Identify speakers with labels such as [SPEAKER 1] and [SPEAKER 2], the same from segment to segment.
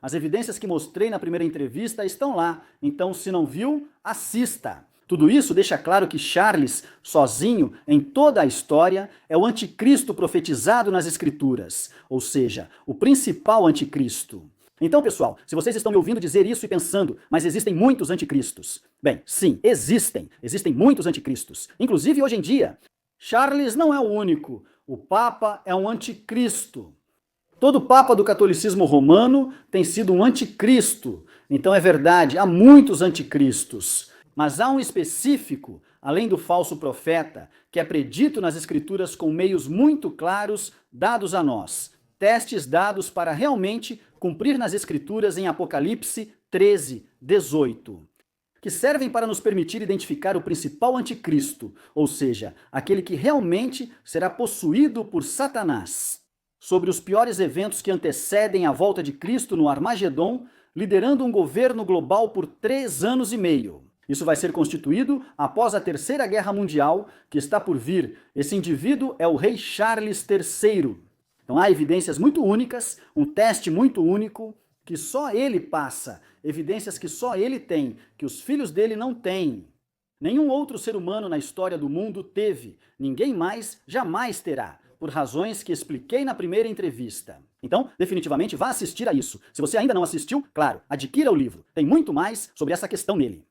[SPEAKER 1] As evidências que mostrei na primeira entrevista estão lá, então se não viu, assista. Tudo isso deixa claro que Charles, sozinho, em toda a história, é o anticristo profetizado nas Escrituras, ou seja, o principal anticristo. Então, pessoal, se vocês estão me ouvindo dizer isso e pensando, mas existem muitos anticristos. Bem, sim, existem muitos anticristos, inclusive hoje em dia. Charles não é o único, o Papa é um anticristo. Todo Papa do catolicismo romano tem sido um anticristo. Então é verdade, há muitos anticristos. Mas há um específico, além do falso profeta, que é predito nas Escrituras com meios muito claros dados a nós. Testes dados para realmente cumprir nas Escrituras em Apocalipse 13, 18. Que servem para nos permitir identificar o principal anticristo, ou seja, aquele que realmente será possuído por Satanás. Sobre os piores eventos que antecedem a volta de Cristo no Armagedon, liderando um governo global por 3 anos e meio. Isso vai ser constituído após a Terceira Guerra Mundial, que está por vir. Esse indivíduo é o rei Charles III. Então há evidências muito únicas, um teste muito único, que só ele passa, evidências que só ele tem, que os filhos dele não têm. Nenhum outro ser humano na história do mundo teve, ninguém mais jamais terá, por razões que expliquei na primeira entrevista. Então, definitivamente, vá assistir a isso. Se você ainda não assistiu, claro, adquira o livro. Tem muito mais sobre essa questão nele.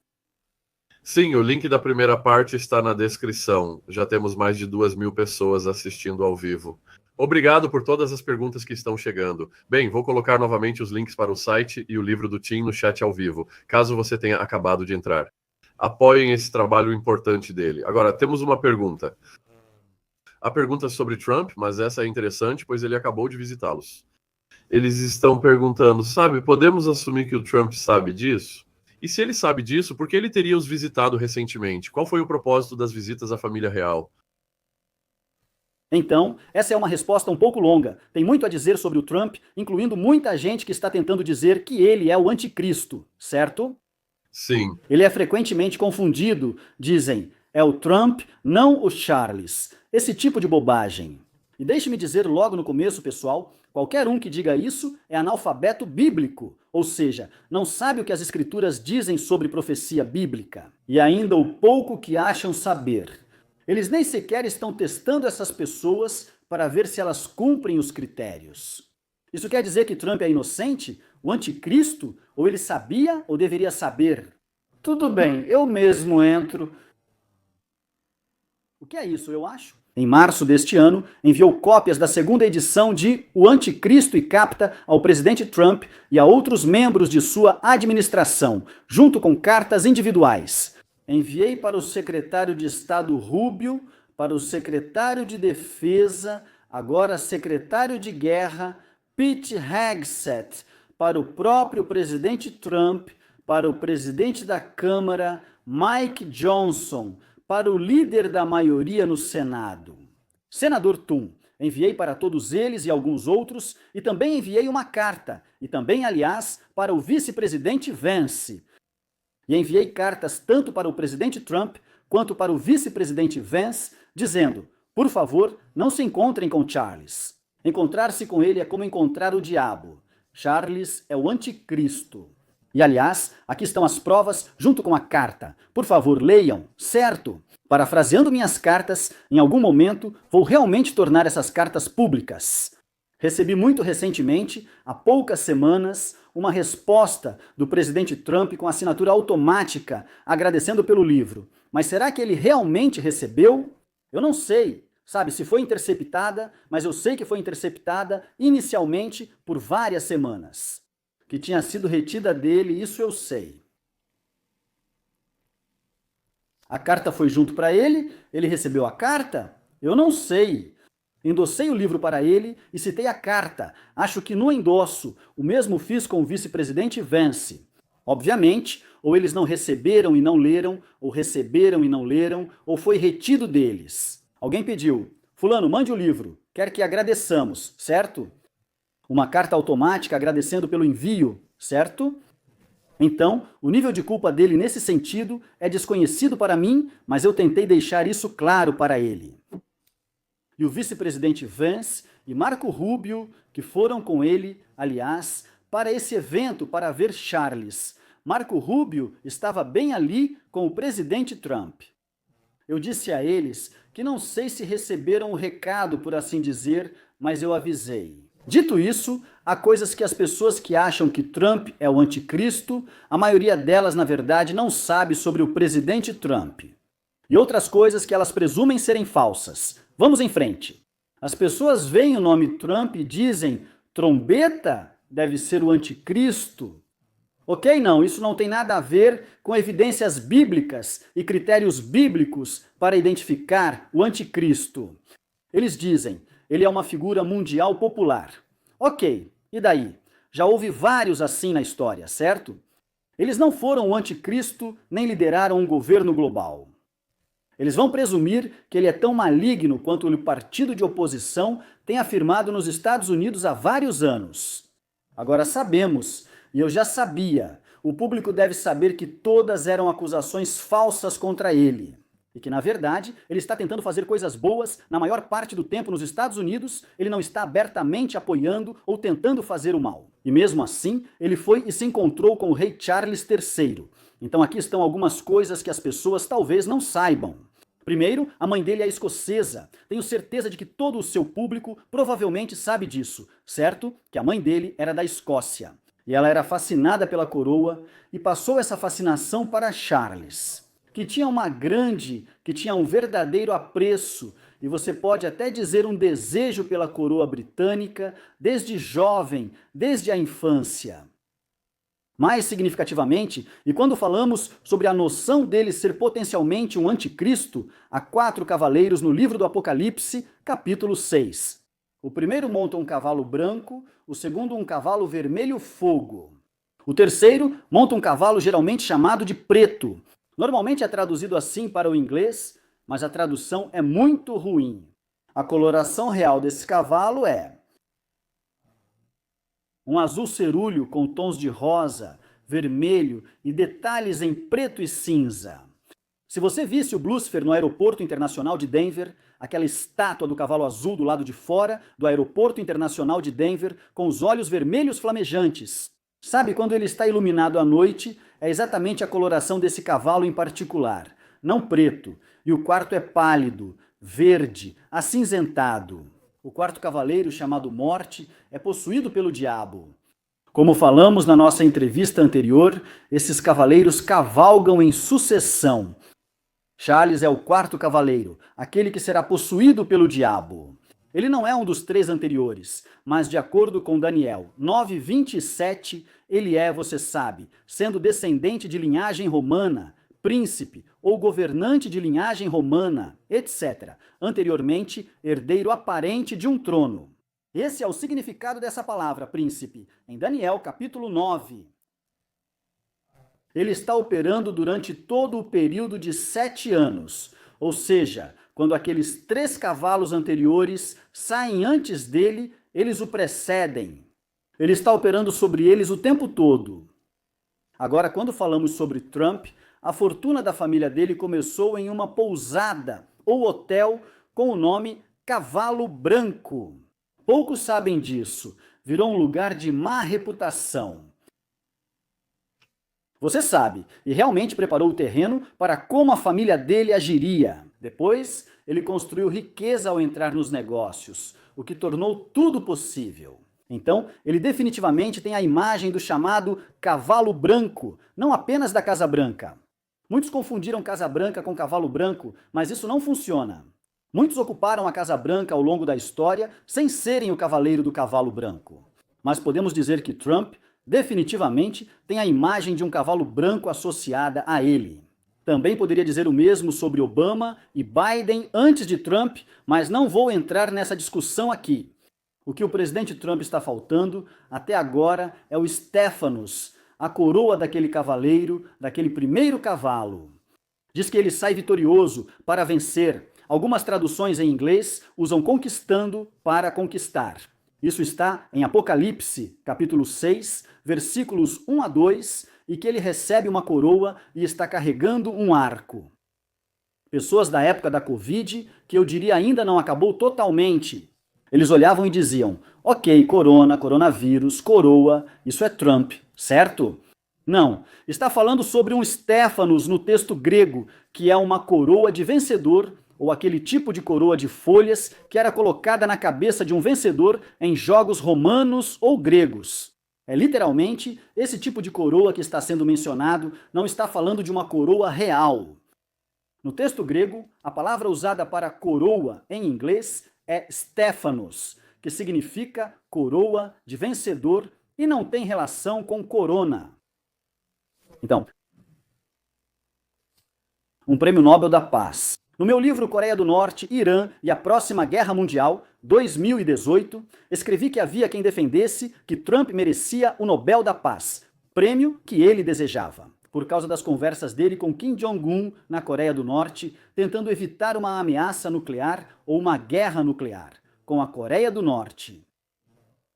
[SPEAKER 2] Sim, o link da primeira parte está na descrição. Já temos mais de 2.000 pessoas assistindo ao vivo. Obrigado por todas as perguntas que estão chegando. Bem, vou colocar novamente os links para o site e o livro do Tim no chat ao vivo, caso você tenha acabado de entrar. Apoiem esse trabalho importante dele. Agora, temos uma pergunta. A pergunta é sobre Trump, mas essa é interessante, pois ele acabou de visitá-los. Eles estão perguntando, sabe, podemos assumir que o Trump sabe disso? E se ele sabe disso, por que ele teria os visitado recentemente? Qual foi o propósito das visitas à família real?
[SPEAKER 1] Então, essa é uma resposta um pouco longa. Tem muito a dizer sobre o Trump, incluindo muita gente que está tentando dizer que ele é o anticristo, certo?
[SPEAKER 2] Sim.
[SPEAKER 1] Ele é frequentemente confundido, dizem, é o Trump, não o Charles. Esse tipo de bobagem. E deixe-me dizer logo no começo, pessoal, qualquer um que diga isso é analfabeto bíblico, ou seja, não sabe o que as escrituras dizem sobre profecia bíblica, e ainda o pouco que acham saber. Eles nem sequer estão testando essas pessoas para ver se elas cumprem os critérios. Isso quer dizer que Trump é inocente, o anticristo, ou ele sabia ou deveria saber? Tudo bem, eu mesmo entro. O que é isso, eu acho? Em março deste ano, enviou cópias da segunda edição de O Anticristo e Capta ao presidente Trump e a outros membros de sua administração, junto com cartas individuais. Enviei para o secretário de Estado Rubio, para o secretário de Defesa, agora secretário de Guerra, Pete Hegseth, para o próprio presidente Trump, para o presidente da Câmara, Mike Johnson, para o líder da maioria no Senado, senador Thun. Enviei para todos eles e alguns outros, e também enviei uma carta, e também, aliás, para o vice-presidente Vance. E enviei cartas tanto para o presidente Trump quanto para o vice-presidente Vance, dizendo, por favor, não se encontrem com Charles. Encontrar-se com ele é como encontrar o diabo. Charles é o anticristo. E, aliás, aqui estão as provas junto com a carta. Por favor, leiam, certo? Parafraseando minhas cartas, em algum momento vou realmente tornar essas cartas públicas. Recebi muito recentemente, há poucas semanas, uma resposta do presidente Trump com assinatura automática, agradecendo pelo livro. Mas será que ele realmente recebeu? Eu não sei, sabe, se foi interceptada, mas eu sei que foi interceptada inicialmente por várias semanas. Que tinha sido retida dele, isso eu sei. A carta foi junto para ele recebeu a carta? Eu não sei. Endossei o livro para ele e citei a carta. Acho que no endosso, o mesmo fiz com o vice-presidente Vance. Obviamente, ou eles não receberam e não leram, ou receberam e não leram, ou foi retido deles. Alguém pediu, fulano, mande o livro, quer que agradeçamos, certo? Uma carta automática agradecendo pelo envio, certo? Então, o nível de culpa dele nesse sentido é desconhecido para mim, mas eu tentei deixar isso claro para ele. E o vice-presidente Vance e Marco Rubio, que foram com ele, aliás, para esse evento para ver Charles. Marco Rubio estava bem ali com o presidente Trump. Eu disse a eles que não sei se receberam o recado, por assim dizer, mas eu avisei. Dito isso, há coisas que as pessoas que acham que Trump é o anticristo, a maioria delas, na verdade, não sabe sobre o presidente Trump. E outras coisas que elas presumem serem falsas. Vamos em frente. As pessoas veem o nome Trump e dizem: trombeta deve ser o anticristo. Ok, não, isso não tem nada a ver com evidências bíblicas e critérios bíblicos para identificar o anticristo. Eles dizem: ele é uma figura mundial popular. Ok, e daí? Já houve vários assim na história, certo? Eles não foram o anticristo nem lideraram um governo global. Eles vão presumir que ele é tão maligno quanto o partido de oposição tem afirmado nos Estados Unidos há vários anos. Agora sabemos, e eu já sabia, o público deve saber que todas eram acusações falsas contra ele. E que, na verdade, ele está tentando fazer coisas boas na maior parte do tempo nos Estados Unidos, ele não está abertamente apoiando ou tentando fazer o mal. E mesmo assim, ele foi e se encontrou com o rei Charles III. Então aqui estão algumas coisas que as pessoas talvez não saibam. Primeiro, a mãe dele é escocesa. Tenho certeza de que todo o seu público provavelmente sabe disso, certo? Que a mãe dele era da Escócia. E ela era fascinada pela coroa e passou essa fascinação para Charles, que tinha um verdadeiro apreço, e você pode até dizer um desejo pela coroa britânica, desde jovem, desde a infância. Mais significativamente, e quando falamos sobre a noção dele ser potencialmente um anticristo, há 4 cavaleiros no livro do Apocalipse, capítulo 6. O primeiro monta um cavalo branco, o segundo um cavalo vermelho fogo. O terceiro monta um cavalo geralmente chamado de preto. Normalmente é traduzido assim para o inglês, mas a tradução é muito ruim. A coloração real desse cavalo é um azul cerúleo com tons de rosa, vermelho e detalhes em preto e cinza. Se você visse o Blucifer no aeroporto internacional de Denver, aquela estátua do cavalo azul do lado de fora do aeroporto internacional de Denver, com os olhos vermelhos flamejantes, sabe, quando ele está iluminado à noite, é exatamente a coloração desse cavalo em particular, não preto, e o quarto é pálido, verde, acinzentado. O quarto cavaleiro, chamado Morte, é possuído pelo diabo. Como falamos na nossa entrevista anterior, esses cavaleiros cavalgam em sucessão. Charles é o 4º cavaleiro, aquele que será possuído pelo diabo. Ele não é um dos 3 anteriores, mas de acordo com Daniel 9:27, ele é, você sabe, sendo descendente de linhagem romana, príncipe ou governante de linhagem romana, etc. Anteriormente, herdeiro aparente de um trono. Esse é o significado dessa palavra, príncipe, em Daniel capítulo 9. Ele está operando durante todo o período de 7 anos, ou seja, quando aqueles 3 cavalos anteriores saem antes dele, eles o precedem. Ele está operando sobre eles o tempo todo. Agora, quando falamos sobre Trump, a fortuna da família dele começou em uma pousada ou hotel com o nome Cavalo Branco. Poucos sabem disso. Virou um lugar de má reputação. Você sabe, e realmente preparou o terreno para como a família dele agiria. Depois, ele construiu riqueza ao entrar nos negócios, o que tornou tudo possível. Então, ele definitivamente tem a imagem do chamado cavalo branco, não apenas da Casa Branca. Muitos confundiram Casa Branca com Cavalo Branco, mas isso não funciona. Muitos ocuparam a Casa Branca ao longo da história sem serem o cavaleiro do cavalo branco. Mas podemos dizer que Trump definitivamente tem a imagem de um cavalo branco associada a ele. Também poderia dizer o mesmo sobre Obama e Biden antes de Trump, mas não vou entrar nessa discussão aqui. O que o presidente Trump está faltando até agora é o Stephanos, a coroa daquele cavaleiro, daquele primeiro cavalo. Diz que ele sai vitorioso para vencer. Algumas traduções em inglês usam conquistando para conquistar. Isso está em Apocalipse, capítulo 6, versículos 1 a 2, e que ele recebe uma coroa e está carregando um arco. Pessoas da época da Covid, que eu diria ainda não acabou totalmente. Eles olhavam e diziam: ok, corona, coronavírus, coroa, isso é Trump, certo? Não, está falando sobre um Stéphanos no texto grego, que é uma coroa de vencedor, ou aquele tipo de coroa de folhas que era colocada na cabeça de um vencedor em jogos romanos ou gregos. É literalmente esse tipo de coroa que está sendo mencionado, não está falando de uma coroa real. No texto grego, a palavra usada para coroa em inglês é Stéphanos, que significa coroa de vencedor e não tem relação com corona. Então, um prêmio Nobel da Paz. No meu livro Coreia do Norte, Irã e a Próxima Guerra Mundial, 2018, escrevi que havia quem defendesse que Trump merecia o Nobel da Paz, prêmio que ele desejava, por causa das conversas dele com Kim Jong-un na Coreia do Norte, tentando evitar uma ameaça nuclear ou uma guerra nuclear com a Coreia do Norte.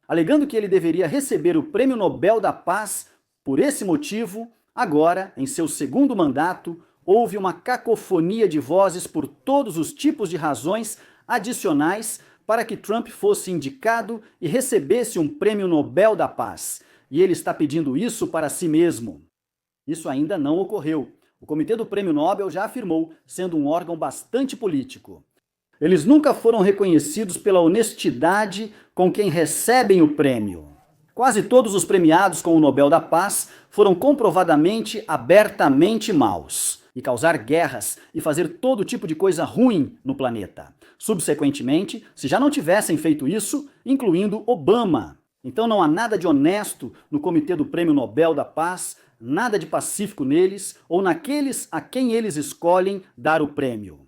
[SPEAKER 1] Alegando que ele deveria receber o Prêmio Nobel da Paz por esse motivo, agora, em seu segundo mandato, houve uma cacofonia de vozes por todos os tipos de razões adicionais para que Trump fosse indicado e recebesse um Prêmio Nobel da Paz. E ele está pedindo isso para si mesmo. Isso ainda não ocorreu. O Comitê do Prêmio Nobel já afirmou, sendo um órgão bastante político. Eles nunca foram reconhecidos pela honestidade com quem recebem o prêmio. Quase todos os premiados com o Nobel da Paz foram comprovadamente, abertamente maus, e causar guerras e fazer todo tipo de coisa ruim no planeta. Subsequentemente, se já não tivessem feito isso, incluindo Obama. Então não há nada de honesto no Comitê do Prêmio Nobel da Paz, nada de pacífico neles ou naqueles a quem eles escolhem dar o prêmio.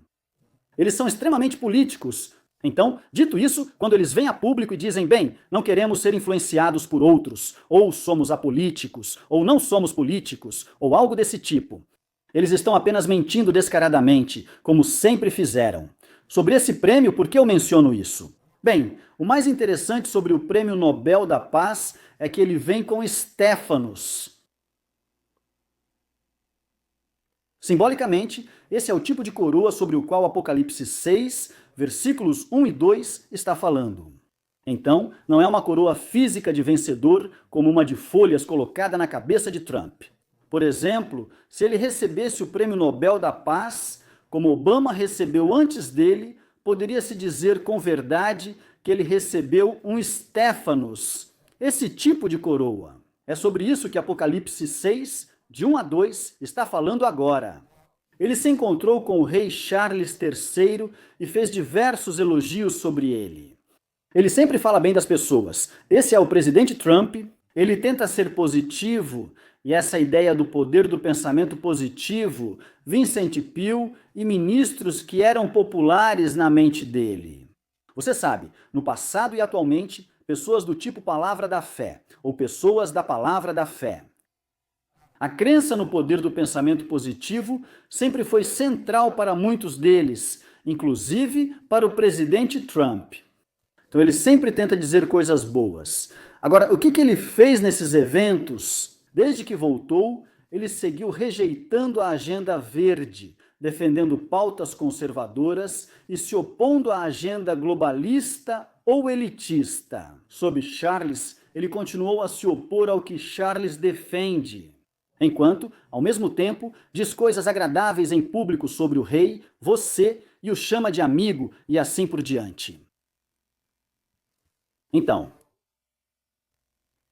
[SPEAKER 1] Eles são extremamente políticos. Então, dito isso, quando eles vêm a público e dizem, bem, não queremos ser influenciados por outros, ou somos apolíticos, ou não somos políticos, ou algo desse tipo, eles estão apenas mentindo descaradamente, como sempre fizeram. Sobre esse prêmio, por que eu menciono isso? Bem, o mais interessante sobre o Prêmio Nobel da Paz é que ele vem com Stéphanos. Simbolicamente, esse é o tipo de coroa sobre o qual Apocalipse 6, versículos 1 e 2 está falando. Então, não é uma coroa física de vencedor, como uma de folhas colocada na cabeça de Trump. Por exemplo, se ele recebesse o Prêmio Nobel da Paz, como Obama recebeu antes dele, poderia-se dizer com verdade que ele recebeu um Stéphanos, esse tipo de coroa. É sobre isso que Apocalipse 6, de 1 a 2, está falando agora. Ele se encontrou com o rei Charles III e fez diversos elogios sobre ele. Ele sempre fala bem das pessoas. Esse é o presidente Trump, ele tenta ser positivo, e essa ideia do poder do pensamento positivo, Vincent Peale e ministros que eram populares na mente dele. Você sabe, no passado e atualmente, pessoas do tipo palavra da fé, ou pessoas da palavra da fé. A crença no poder do pensamento positivo sempre foi central para muitos deles, inclusive para o presidente Trump. Então ele sempre tenta dizer coisas boas. Agora, o que ele fez nesses eventos? Desde que voltou, ele seguiu rejeitando a agenda verde, defendendo pautas conservadoras e se opondo à agenda globalista ou elitista. Sob Charles, ele continuou a se opor ao que Charles defende, enquanto, ao mesmo tempo, diz coisas agradáveis em público sobre o rei, você, e o chama de amigo e assim por diante. Então,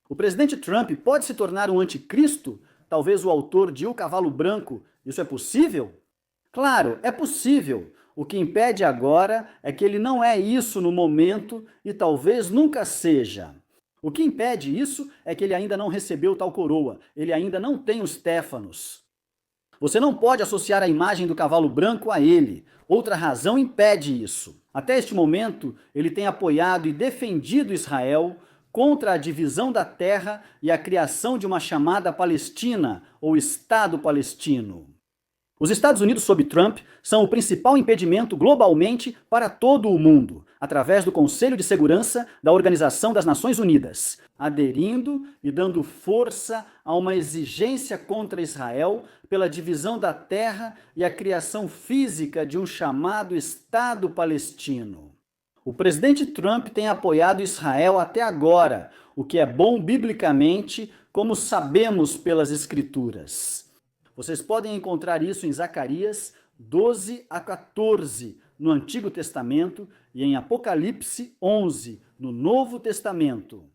[SPEAKER 1] o presidente Trump pode se tornar um anticristo? Talvez o autor de O Cavalo Branco? Isso é possível? Claro, é possível. O que impede agora é que ele não é isso no momento e talvez nunca seja. O que impede isso é que ele ainda não recebeu tal coroa, ele ainda não tem os Stéphanos. Você não pode associar a imagem do cavalo branco a ele. Outra razão impede isso. Até este momento, ele tem apoiado e defendido Israel contra a divisão da terra e a criação de uma chamada Palestina, ou Estado palestino. Os Estados Unidos sob Trump são o principal impedimento globalmente para todo o mundo, através do Conselho de Segurança da Organização das Nações Unidas, aderindo e dando força a uma exigência contra Israel pela divisão da terra e a criação física de um chamado Estado palestino. O presidente Trump tem apoiado Israel até agora, o que é bom biblicamente, como sabemos pelas Escrituras. Vocês podem encontrar isso em Zacarias 12 a 14, no Antigo Testamento, e em Apocalipse 11, no Novo Testamento.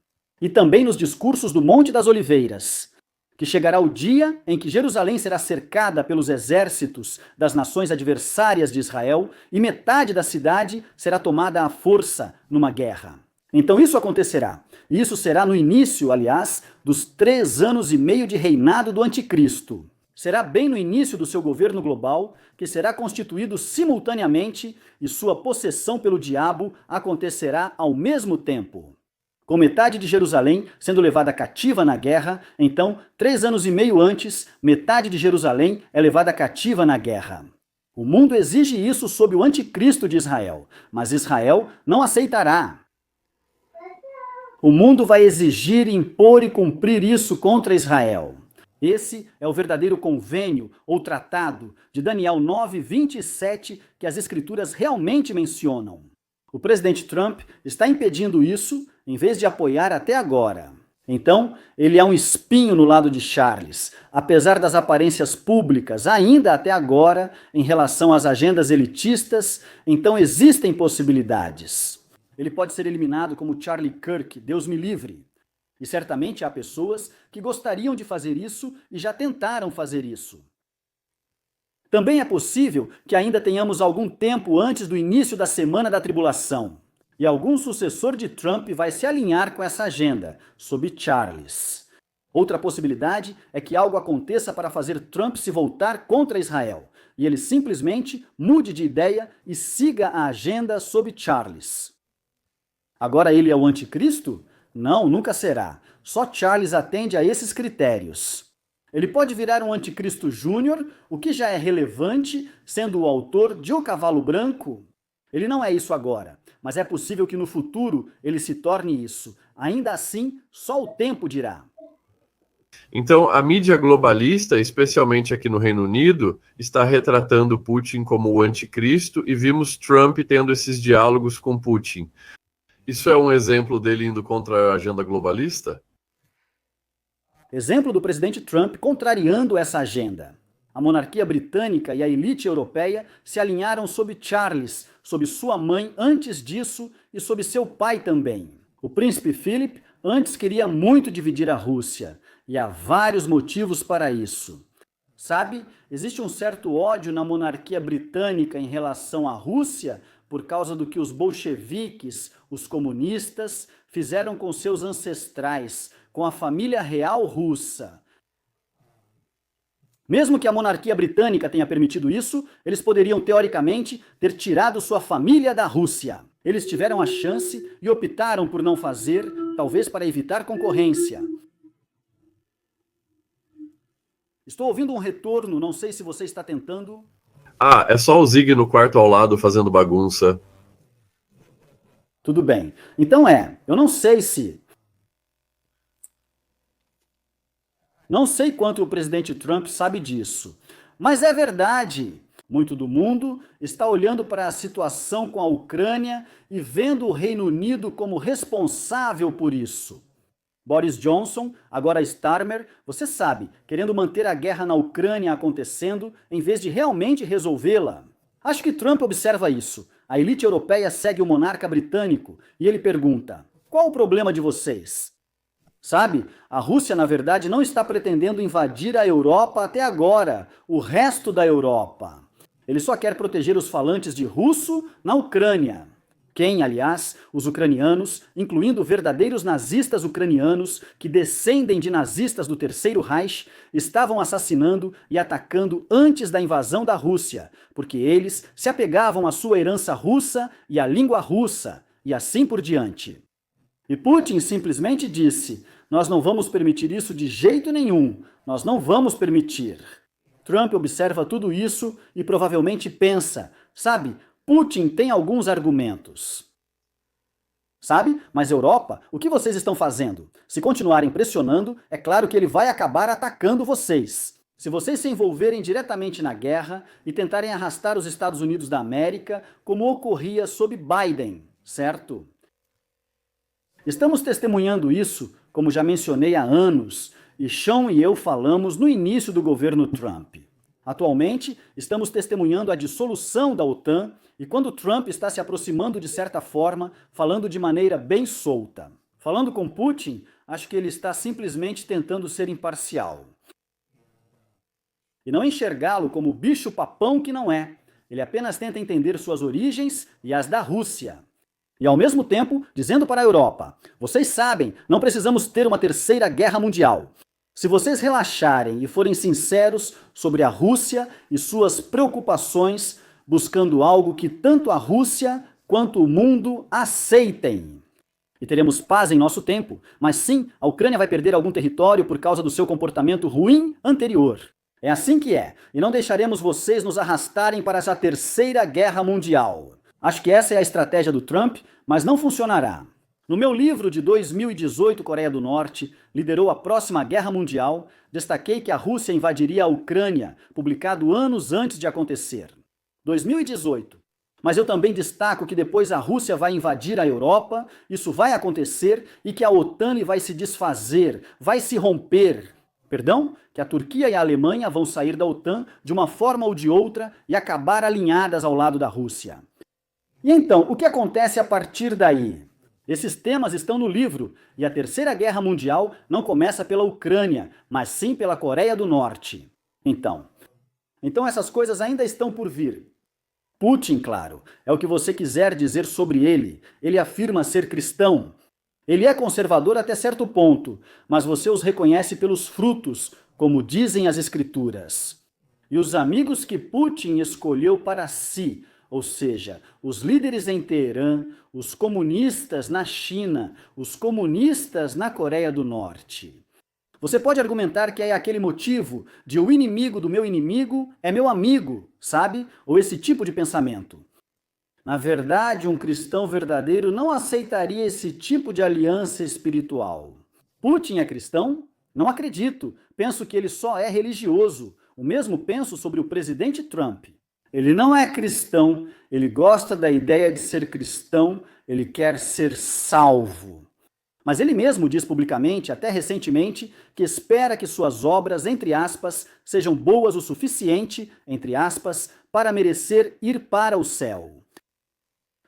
[SPEAKER 1] E também nos discursos do Monte das Oliveiras, que chegará o dia em que Jerusalém será cercada pelos exércitos das nações adversárias de Israel e metade da cidade será tomada à força numa guerra. Então isso acontecerá. E isso será no início, aliás, dos 3 anos e meio de reinado do Anticristo. Será bem no início do seu governo global, que será constituído simultaneamente e sua possessão pelo diabo acontecerá ao mesmo tempo. Com metade de Jerusalém sendo levada cativa na guerra, então, 3 anos e meio antes, metade de Jerusalém é levada cativa na guerra. O mundo exige isso sob o anticristo de Israel, mas Israel não aceitará. O mundo vai exigir, impor e cumprir isso contra Israel. Esse é o verdadeiro convênio ou tratado de Daniel 9:27 que as Escrituras realmente mencionam. O presidente Trump está impedindo isso em vez de apoiar até agora. Então, ele é um espinho no lado de Charles, apesar das aparências públicas ainda até agora em relação às agendas elitistas, então existem possibilidades. Ele pode ser eliminado como Charlie Kirk, Deus me livre. E certamente há pessoas que gostariam de fazer isso e já tentaram fazer isso. Também é possível que ainda tenhamos algum tempo antes do início da Semana da Tribulação. E algum sucessor de Trump vai se alinhar com essa agenda, sob Charles. Outra possibilidade é que algo aconteça para fazer Trump se voltar contra Israel, e ele simplesmente mude de ideia e siga a agenda sob Charles. Agora ele é o anticristo? Não, nunca será. Só Charles atende a esses critérios. Ele pode virar um anticristo júnior, o que já é relevante, sendo o autor de O Cavalo Branco. Ele não é isso agora, mas é possível que no futuro ele se torne isso. Ainda assim, só o tempo dirá.
[SPEAKER 2] Então, a mídia globalista, especialmente aqui no Reino Unido, está retratando Putin como o anticristo e vimos Trump tendo esses diálogos com Putin. Isso é um exemplo dele indo contra a agenda globalista?
[SPEAKER 1] Exemplo do presidente Trump contrariando essa agenda. A monarquia britânica e a elite europeia se alinharam sob Charles, sob sua mãe antes disso e sob seu pai também. O príncipe Philip antes queria muito dividir a Rússia, e há vários motivos para isso. Sabe, existe um certo ódio na monarquia britânica em relação à Rússia por causa do que os bolcheviques, os comunistas, fizeram com seus ancestrais, com a família real russa. Mesmo que a monarquia britânica tenha permitido isso, eles poderiam, teoricamente, ter tirado sua família da Rússia. Eles tiveram a chance e optaram por não fazer, talvez para evitar concorrência. Estou ouvindo um retorno, não sei se você está tentando...
[SPEAKER 2] Ah, é só o Zig no quarto ao lado fazendo bagunça.
[SPEAKER 1] Tudo bem. Então eu não sei se... Não sei quanto o presidente Trump sabe disso, mas é verdade. Muito do mundo está olhando para a situação com a Ucrânia e vendo o Reino Unido como responsável por isso. Boris Johnson, agora Starmer, você sabe, querendo manter a guerra na Ucrânia acontecendo em vez de realmente resolvê-la. Acho que Trump observa isso. A elite europeia segue o monarca britânico e ele pergunta: qual o problema de vocês? Sabe, a Rússia, na verdade, não está pretendendo invadir a Europa até agora, o resto da Europa. Ele só quer proteger os falantes de russo na Ucrânia. Quem, aliás, os ucranianos, incluindo verdadeiros nazistas ucranianos que descendem de nazistas do Terceiro Reich, estavam assassinando e atacando antes da invasão da Rússia, porque eles se apegavam à sua herança russa e à língua russa, e assim por diante. E Putin simplesmente disse: nós não vamos permitir isso de jeito nenhum, nós não vamos permitir. Trump observa tudo isso e provavelmente pensa: sabe, Putin tem alguns argumentos. Sabe, mas Europa, o que vocês estão fazendo? Se continuarem pressionando, é claro que ele vai acabar atacando vocês. Se vocês se envolverem diretamente na guerra e tentarem arrastar os Estados Unidos da América, como ocorria sob Biden. certo? Estamos testemunhando isso, como já mencionei há anos, e Sean e eu falamos no início do governo Trump. Atualmente, estamos testemunhando a dissolução da OTAN e quando Trump está se aproximando de certa forma, falando de maneira bem solta. Falando com Putin, acho que ele está simplesmente tentando ser imparcial. E não enxergá-lo como bicho-papão que não é. Ele apenas tenta entender suas origens e as da Rússia. E ao mesmo tempo, dizendo para a Europa, vocês sabem, não precisamos ter uma terceira guerra mundial. Se vocês relaxarem e forem sinceros sobre a Rússia e suas preocupações, buscando algo que tanto a Rússia quanto o mundo aceitem. E teremos paz em nosso tempo, mas sim, a Ucrânia vai perder algum território por causa do seu comportamento ruim anterior. É assim que é, e não deixaremos vocês nos arrastarem para essa terceira guerra mundial. Acho que essa é a estratégia do Trump, mas não funcionará. No meu livro de 2018, Coreia do Norte liderou a próxima guerra mundial, destaquei que a Rússia invadiria a Ucrânia, publicado anos antes de acontecer. 2018. Mas eu também destaco que depois a Rússia vai invadir a Europa, isso vai acontecer, e que a OTAN vai se desfazer, vai se romper. Perdão? Que a Turquia e a Alemanha vão sair da OTAN de uma forma ou de outra e acabar alinhadas ao lado da Rússia. E então, o que acontece a partir daí? Esses temas estão no livro, e a Terceira Guerra Mundial não começa pela Ucrânia, mas sim pela Coreia do Norte. Então essas coisas ainda estão por vir. Putin, claro, é o que você quiser dizer sobre ele. Ele afirma ser cristão. Ele é conservador até certo ponto, mas você os reconhece pelos frutos, como dizem as Escrituras. E os amigos que Putin escolheu para si, ou seja, os líderes em Teherã, os comunistas na China, os comunistas na Coreia do Norte. Você pode argumentar que é aquele motivo de o inimigo do meu inimigo é meu amigo, sabe? Ou esse tipo de pensamento. Na verdade, um cristão verdadeiro não aceitaria esse tipo de aliança espiritual. Putin é cristão? Não acredito. Penso que ele só é religioso. O mesmo penso sobre o presidente Trump. Ele não é cristão, ele gosta da ideia de ser cristão, ele quer ser salvo. Mas ele mesmo diz publicamente, até recentemente, que espera que suas obras, entre aspas, sejam boas o suficiente, entre aspas, para merecer ir para o céu.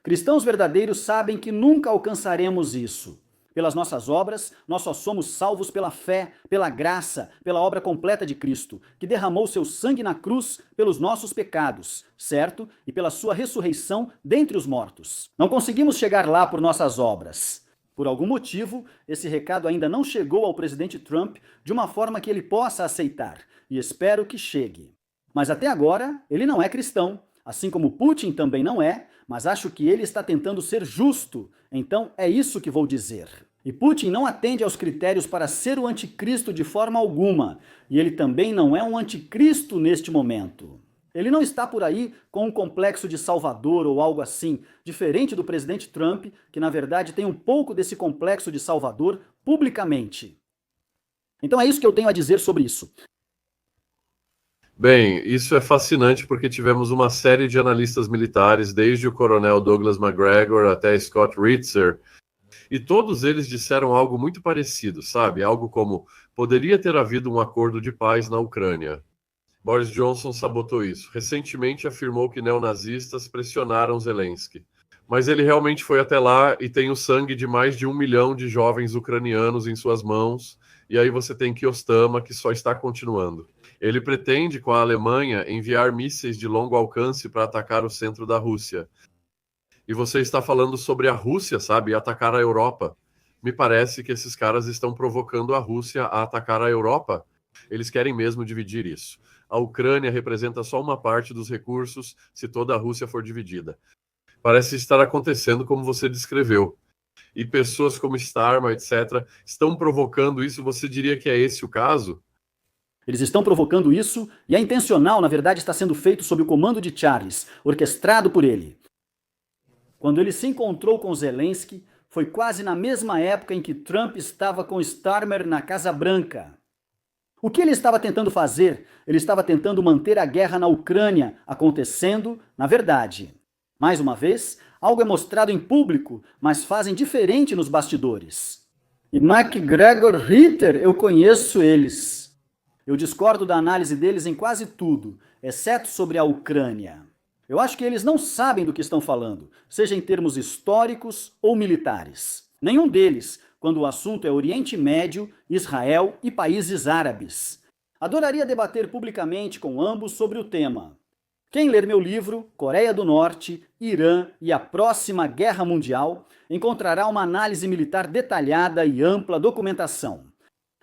[SPEAKER 1] Cristãos verdadeiros sabem que nunca alcançaremos isso. Pelas nossas obras, nós só somos salvos pela fé, pela graça, pela obra completa de Cristo, que derramou seu sangue na cruz pelos nossos pecados, certo? E pela sua ressurreição dentre os mortos. Não conseguimos chegar lá por nossas obras. Por algum motivo, esse recado ainda não chegou ao presidente Trump de uma forma que ele possa aceitar, e espero que chegue. Mas até agora, ele não é cristão, assim como Putin também não é, mas acho que ele está tentando ser justo, então é isso que vou dizer. E Putin não atende aos critérios para ser o anticristo de forma alguma, e ele também não é um anticristo neste momento. Ele não está por aí com um complexo de salvador ou algo assim, diferente do presidente Trump, que na verdade tem um pouco desse complexo de salvador publicamente. Então é isso que eu tenho a dizer sobre isso.
[SPEAKER 2] Bem, isso é fascinante porque tivemos uma série de analistas militares, desde o coronel Douglas Macgregor até Scott Ritzer, e todos eles disseram algo muito parecido, sabe? Algo como, poderia ter havido um acordo de paz na Ucrânia. Boris Johnson sabotou isso. Recentemente afirmou que neonazistas pressionaram Zelensky. Mas ele realmente foi até lá e tem o sangue de mais de 1 milhão de jovens ucranianos em suas mãos, e aí você tem Kiostama, que só está continuando. Ele pretende, com a Alemanha, enviar mísseis de longo alcance para atacar o centro da Rússia. E você está falando sobre a Rússia, sabe? E atacar a Europa. Me parece que esses caras estão provocando a Rússia a atacar a Europa. Eles querem mesmo dividir isso. A Ucrânia representa só uma parte dos recursos se toda a Rússia for dividida. Parece estar acontecendo como você descreveu. E pessoas como Starmer, etc., estão provocando isso. Você diria que é esse o caso?
[SPEAKER 1] Eles estão provocando isso e é intencional, na verdade está sendo feito sob o comando de Charles, orquestrado por ele. Quando ele se encontrou com Zelensky, foi quase na mesma época em que Trump estava com Starmer na Casa Branca. O que ele estava tentando fazer? Ele estava tentando manter a guerra na Ucrânia acontecendo, na verdade. Mais uma vez, algo é mostrado em público, mas fazem diferente nos bastidores. E MacGregor Ritter, eu conheço eles. Eu discordo da análise deles em quase tudo, exceto sobre a Ucrânia. Eu acho que eles não sabem do que estão falando, seja em termos históricos ou militares. Nenhum deles, quando o assunto é Oriente Médio, Israel e países árabes. Adoraria debater publicamente com ambos sobre o tema. Quem ler meu livro, Coreia do Norte, Irã e a Próxima Guerra Mundial, encontrará uma análise militar detalhada e ampla documentação.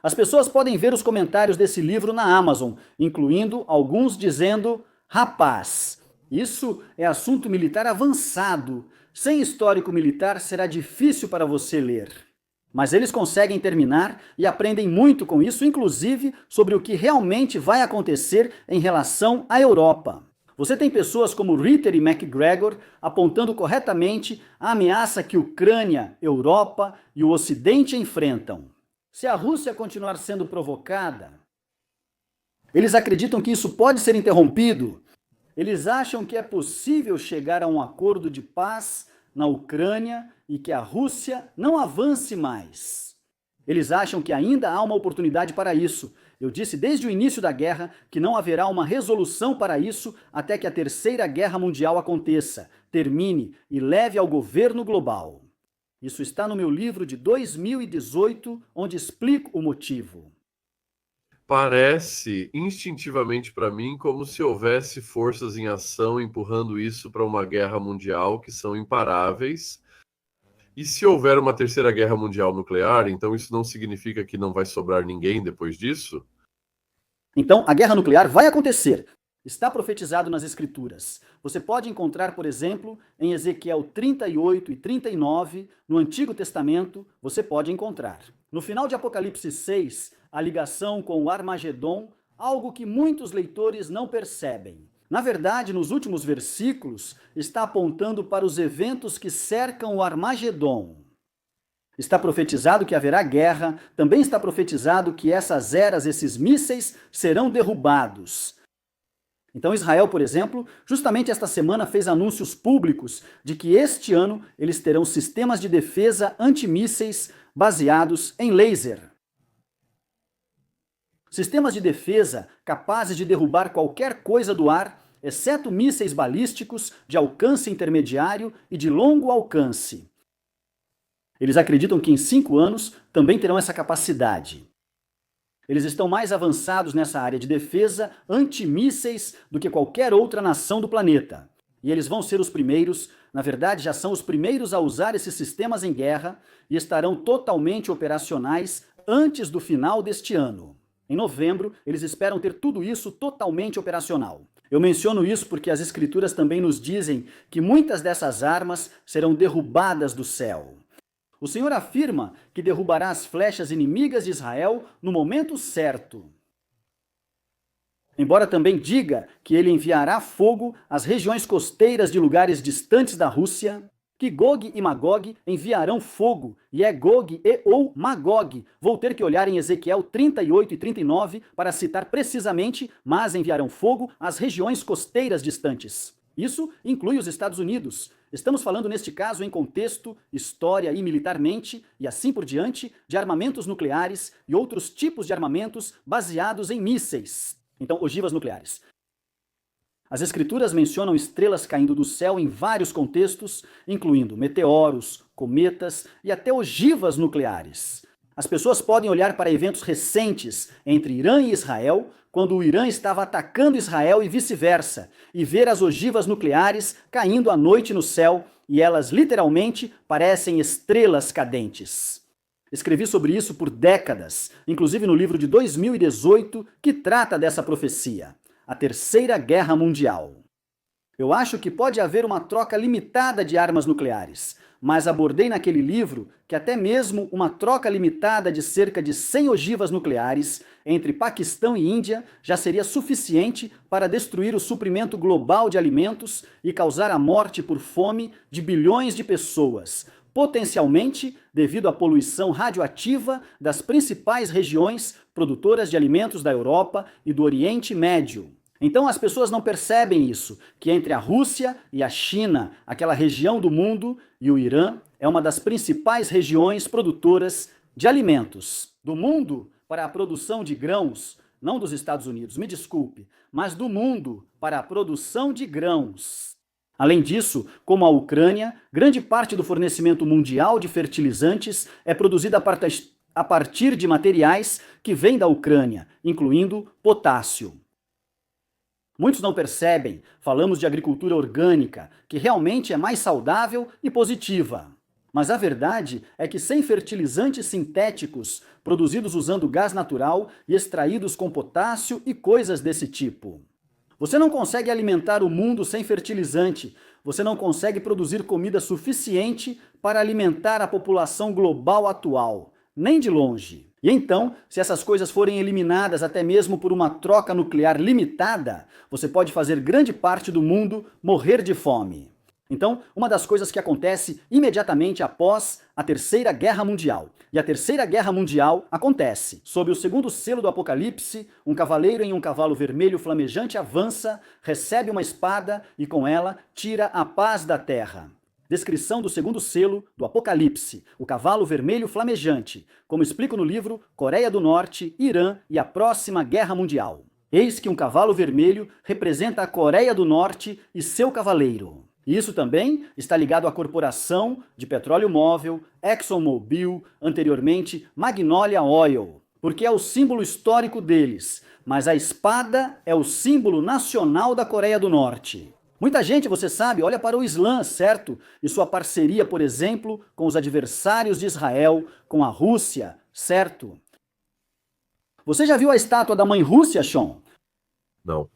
[SPEAKER 1] As pessoas podem ver os comentários desse livro na Amazon, incluindo alguns dizendo: rapaz, isso é assunto militar avançado. Sem histórico militar será difícil para você ler. Mas eles conseguem terminar e aprendem muito com isso, inclusive sobre o que realmente vai acontecer em relação à Europa. Você tem pessoas como Ritter e MacGregor apontando corretamente a ameaça que Ucrânia, Europa e o Ocidente enfrentam. Se a Rússia continuar sendo provocada, eles acreditam que isso pode ser interrompido. Eles acham que é possível chegar a um acordo de paz na Ucrânia e que a Rússia não avance mais. Eles acham que ainda há uma oportunidade para isso. Eu disse desde o início da guerra que não haverá uma resolução para isso até que a Terceira Guerra Mundial aconteça, termine e leve ao governo global. Isso está no meu livro de 2018, onde explico o motivo.
[SPEAKER 2] Parece instintivamente para mim como se houvesse forças em ação empurrando isso para uma guerra mundial que são imparáveis. E se houver uma terceira guerra mundial nuclear, então isso não significa que não vai sobrar ninguém depois disso?
[SPEAKER 1] Então, a guerra nuclear vai acontecer. Está profetizado nas Escrituras. Você pode encontrar, por exemplo, em Ezequiel 38 e 39, no Antigo Testamento, você pode encontrar. No final de Apocalipse 6, a ligação com o Armagedon, algo que muitos leitores não percebem. Na verdade, nos últimos versículos, está apontando para os eventos que cercam o Armagedon. Está profetizado que haverá guerra, também está profetizado que essas eras, esses mísseis, serão derrubados. Então Israel, por exemplo, justamente esta semana fez anúncios públicos de que este ano eles terão sistemas de defesa antimísseis baseados em laser. Sistemas de defesa capazes de derrubar qualquer coisa do ar, exceto mísseis balísticos de alcance intermediário e de longo alcance. Eles acreditam que em 5 anos também terão essa capacidade. Eles estão mais avançados nessa área de defesa antimísseis do que qualquer outra nação do planeta. E eles vão ser os primeiros, na verdade já são os primeiros a usar esses sistemas em guerra e estarão totalmente operacionais antes do final deste ano. Em novembro, eles esperam ter tudo isso totalmente operacional. Eu menciono isso porque as Escrituras também nos dizem que muitas dessas armas serão derrubadas do céu. O Senhor afirma que derrubará as flechas inimigas de Israel no momento certo. Embora também diga que ele enviará fogo às regiões costeiras de lugares distantes da Rússia, que Gog e Magog enviarão fogo, e é Gog e ou Magog. Vou ter que olhar em Ezequiel 38 e 39 para citar precisamente, mas enviarão fogo às regiões costeiras distantes. Isso inclui os Estados Unidos. Estamos falando neste caso em contexto, história e militarmente, e assim por diante, de armamentos nucleares e outros tipos de armamentos baseados em mísseis. Então, ogivas nucleares. As Escrituras mencionam estrelas caindo do céu em vários contextos, incluindo meteoros, cometas e até ogivas nucleares. As pessoas podem olhar para eventos recentes entre Irã e Israel, quando o Irã estava atacando Israel e vice-versa, e ver as ogivas nucleares caindo à noite no céu, e elas literalmente parecem estrelas cadentes. Escrevi sobre isso por décadas, inclusive no livro de 2018, que trata dessa profecia. A Terceira Guerra Mundial. Eu acho que pode haver uma troca limitada de armas nucleares, mas abordei naquele livro que até mesmo uma troca limitada de cerca de 100 ogivas nucleares entre Paquistão e Índia já seria suficiente para destruir o suprimento global de alimentos e causar a morte por fome de bilhões de pessoas, potencialmente devido à poluição radioativa das principais regiões produtoras de alimentos da Europa e do Oriente Médio. Então as pessoas não percebem isso, que entre a Rússia e a China, aquela região do mundo, e o Irã é uma das principais regiões produtoras de alimentos do mundo para a produção de grãos, não dos Estados Unidos, me desculpe, mas do mundo para a produção de grãos. Além disso, como a Ucrânia, grande parte do fornecimento mundial de fertilizantes é produzida a partir de materiais que vêm da Ucrânia, incluindo potássio. Muitos não percebem, falamos de agricultura orgânica, que realmente é mais saudável e positiva. Mas a verdade é que sem fertilizantes sintéticos, produzidos usando gás natural e extraídos com potássio e coisas desse tipo. Você não consegue alimentar o mundo sem fertilizante, você não consegue produzir comida suficiente para alimentar a população global atual, nem de longe. E então, se essas coisas forem eliminadas até mesmo por uma troca nuclear limitada, você pode fazer grande parte do mundo morrer de fome. Então, uma das coisas que acontece imediatamente após a Terceira Guerra Mundial. E a Terceira Guerra Mundial acontece. Sob o segundo selo do Apocalipse, um cavaleiro em um cavalo vermelho flamejante avança, recebe uma espada e com ela tira a paz da terra. Descrição do segundo selo do Apocalipse, o cavalo vermelho flamejante, como explico no livro Coreia do Norte, Irã e a Próxima Guerra Mundial. Eis que um cavalo vermelho representa a Coreia do Norte e seu cavaleiro. Isso também está ligado à corporação de petróleo móvel, ExxonMobil, anteriormente Magnolia Oil, porque é o símbolo histórico deles, mas a espada é o símbolo nacional da Coreia do Norte. Muita gente, você sabe, olha para o Islã, certo? E sua parceria, por exemplo, com os adversários de Israel, com a Rússia, certo? Você já viu a estátua da Mãe Rússia, Sean?
[SPEAKER 2] Não.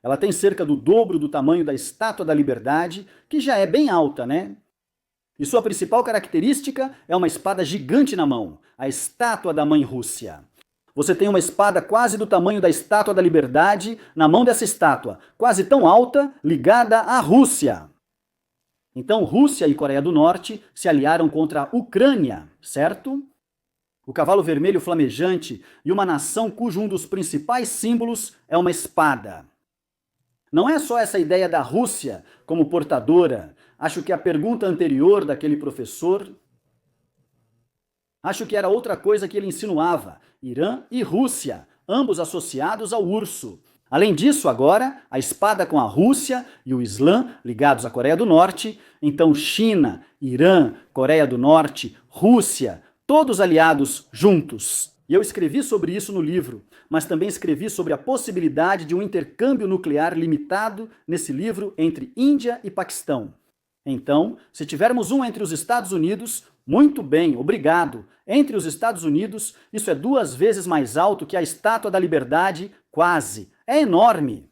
[SPEAKER 1] Ela tem cerca do dobro do tamanho da Estátua da Liberdade, que já é bem alta, né? E sua principal característica é uma espada gigante na mão, a Estátua da Mãe Rússia. Você tem uma espada quase do tamanho da Estátua da Liberdade na mão dessa estátua, quase tão alta, ligada à Rússia. Então, Rússia e Coreia do Norte se aliaram contra a Ucrânia, certo? O cavalo vermelho flamejante e uma nação cujo um dos principais símbolos é uma espada. Não é só essa ideia da Rússia como portadora. Acho que a pergunta anterior daquele professor, acho que era outra coisa que ele insinuava. Irã e Rússia, ambos associados ao urso. Além disso, agora, a espada com a Rússia e o Islã ligados à Coreia do Norte, então China, Irã, Coreia do Norte, Rússia, todos aliados juntos. E eu escrevi sobre isso no livro, mas também escrevi sobre a possibilidade de um intercâmbio nuclear limitado nesse livro entre Índia e Paquistão. Então, se tivermos um entre os Estados Unidos, muito bem, obrigado. Entre os Estados Unidos, isso é 2 vezes mais alto que a Estátua da Liberdade, quase. É enorme.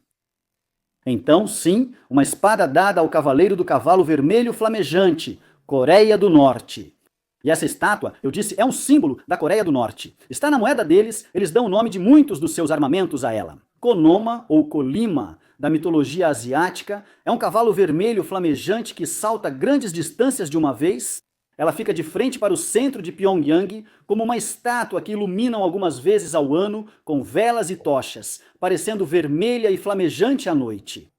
[SPEAKER 1] Então, sim, uma espada dada ao cavaleiro do cavalo vermelho flamejante, Coreia do Norte. E essa estátua, eu disse, é um símbolo da Coreia do Norte. Está na moeda deles, eles dão o nome de muitos dos seus armamentos a ela. Konoma, ou Kolima, da mitologia asiática, é um cavalo vermelho flamejante que salta grandes distâncias de uma vez. Ela fica de frente para o centro de Pyongyang, como uma estátua que iluminam algumas vezes ao ano com velas e tochas, parecendo vermelha e flamejante à noite.